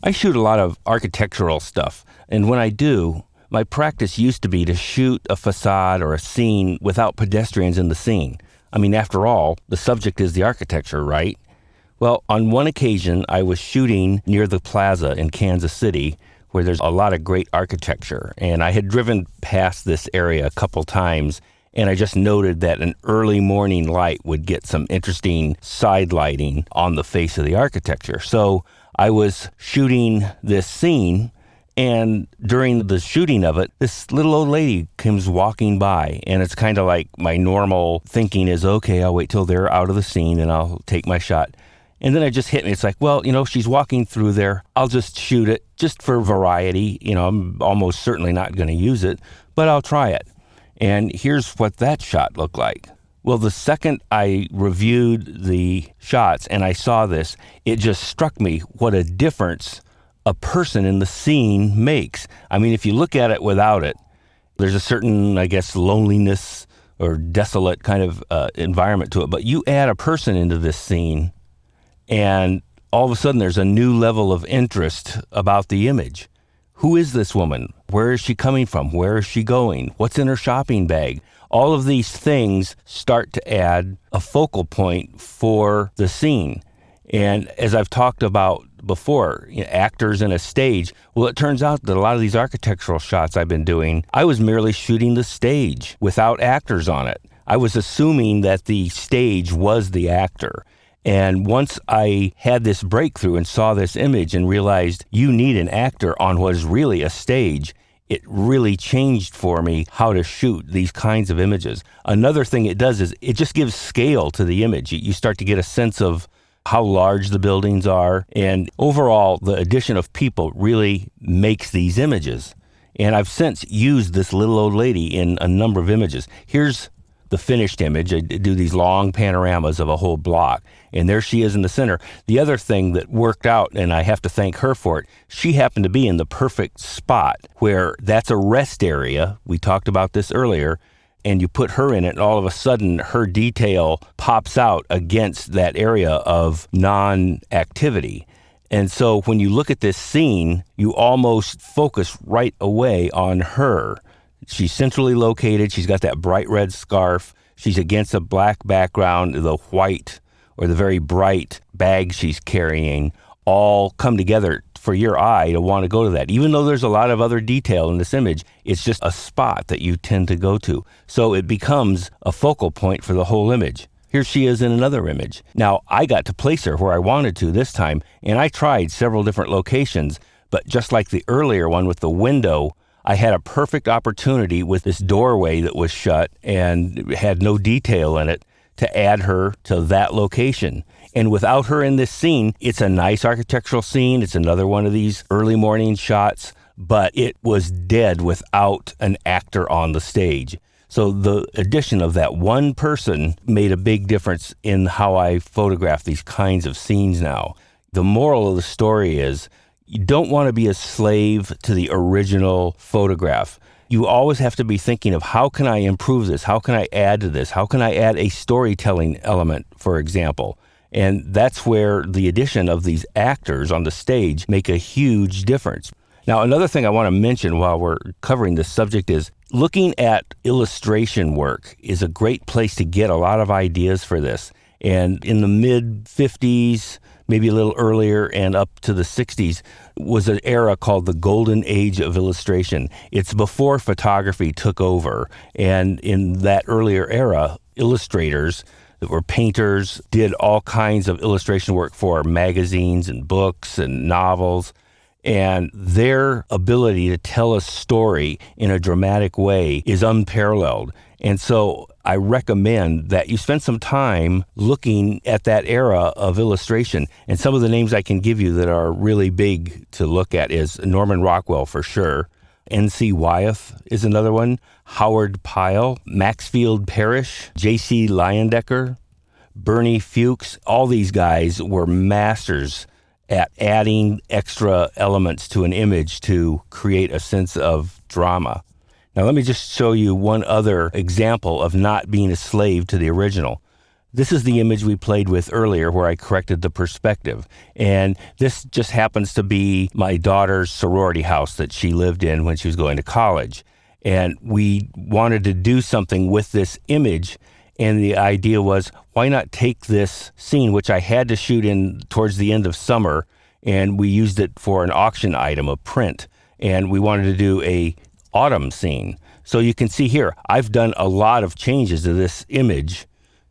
I shoot a lot of architectural stuff, and when I do, my practice used to be to shoot a facade or a scene without pedestrians in the scene. I mean, after all, the subject is the architecture, right? Well, on one occasion, I was shooting near the plaza in Kansas City, where there's a lot of great architecture, and I had driven past this area a couple times, and I just noted that an early morning light would get some interesting side lighting on the face of the architecture. So I was shooting this scene, and during the shooting of it, this little old lady comes walking by, and it's kind of like my normal thinking is, okay, I'll wait till they're out of the scene and I'll take my shot. And then it just hit me. It's like, well, she's walking through there. I'll just shoot it just for variety. I'm almost certainly not going to use it, but I'll try it. And here's what that shot looked like. Well, the second I reviewed the shots and I saw this, it just struck me what a difference a person in the scene makes. I mean, if you look at it without it, there's a certain, I guess, loneliness or desolate kind of environment to it. But you add a person into this scene, and all of a sudden there's a new level of interest about the image. Who is this woman? Where is she coming from? Where is she going? What's in her shopping bag? All of these things start to add a focal point for the scene. And as I've talked about before, actors in a stage, well, it turns out that a lot of these architectural shots I've been doing, I was merely shooting the stage without actors on it. I was assuming that the stage was the actor. And once I had this breakthrough and saw this image and realized you need an actor on what is really a stage, it really changed for me how to shoot these kinds of images. Another thing it does is it just gives scale to the image. You start to get a sense of how large the buildings are. And overall, the addition of people really makes these images. And I've since used this little old lady in a number of images. Here's the finished image. I do these long panoramas of a whole block, and there she is in the center. The other thing that worked out, and I have to thank her for it, she happened to be in the perfect spot where that's a rest area. We talked about this earlier, and you put her in it, and all of a sudden her detail pops out against that area of non-activity. And so when you look at this scene, you almost focus right away on her. She's centrally located. She's got that bright red scarf. She's against a black background. The white or the very bright bag she's carrying all come together for your eye to want to go to that. Even though there's a lot of other detail in this image, it's just a spot that you tend to go to. So it becomes a focal point for the whole image. Here she is in another image. Now, I got to place her where I wanted to this time, and I tried several different locations, but just like the earlier one with the window, I had a perfect opportunity with this doorway that was shut and had no detail in it to add her to that location. And without her in this scene, it's a nice architectural scene. It's another one of these early morning shots, but it was dead without an actor on the stage. So the addition of that one person made a big difference in how I photograph these kinds of scenes now. The moral of the story is, you don't want to be a slave to the original photograph. You always have to be thinking of, how can I improve this? How can I add to this? How can I add a storytelling element, for example? And that's where the addition of these actors on the stage make a huge difference. Now, another thing I want to mention while we're covering this subject is looking at illustration work is a great place to get a lot of ideas for this. And in the mid-50s, maybe a little earlier and up to the 60s, was an era called the Golden Age of Illustration. It's before photography took over. And in that earlier era, illustrators that were painters did all kinds of illustration work for magazines and books and novels. And their ability to tell a story in a dramatic way is unparalleled. And so I recommend that you spend some time looking at that era of illustration. And some of the names I can give you that are really big to look at is Norman Rockwell for sure. N.C. Wyeth is another one. Howard Pyle, Maxfield Parrish, J.C. Leyendecker, Bernie Fuchs. All these guys were masters at adding extra elements to an image to create a sense of drama. Now, let me just show you one other example of not being a slave to the original. This is the image we played with earlier where I corrected the perspective. And this just happens to be my daughter's sorority house that she lived in when she was going to college. And we wanted to do something with this image. And the idea was, why not take this scene, which I had to shoot in towards the end of summer, and we used it for an auction item, a print. And we wanted to do a autumn scene. So you can see here, I've done a lot of changes to this image.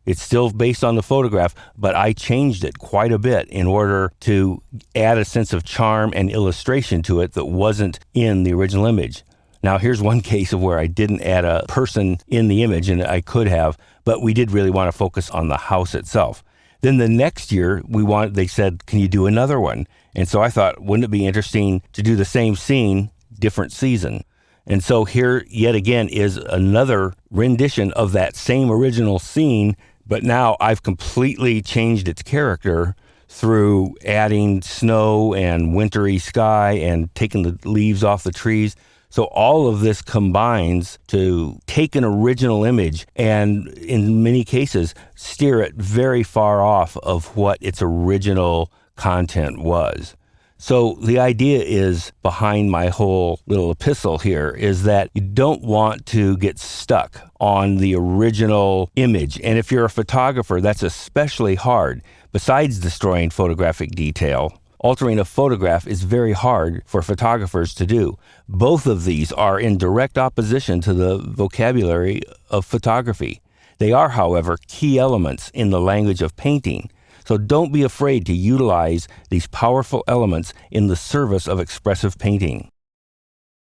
It's still based on the photograph, but I changed it quite a bit in order to add a sense of charm and illustration to it that wasn't in the original image. Now, here's one case of where I didn't add a person in the image, and I could have, but we did really want to focus on the house itself. Then the next year, they said, can you do another one? And so I thought, wouldn't it be interesting to do the same scene, different season? And so here, yet again, is another rendition of that same original scene, but now I've completely changed its character through adding snow and wintry sky and taking the leaves off the trees. So all of this combines to take an original image and, in many cases, steer it very far off of what its original content was. So the idea is behind my whole little epistle here is that you don't want to get stuck on the original image. And if you're a photographer, that's especially hard. Besides destroying photographic detail, altering a photograph is very hard for photographers to do. Both of these are in direct opposition to the vocabulary of photography. They are, however, key elements in the language of painting. So don't be afraid to utilize these powerful elements in the service of expressive painting.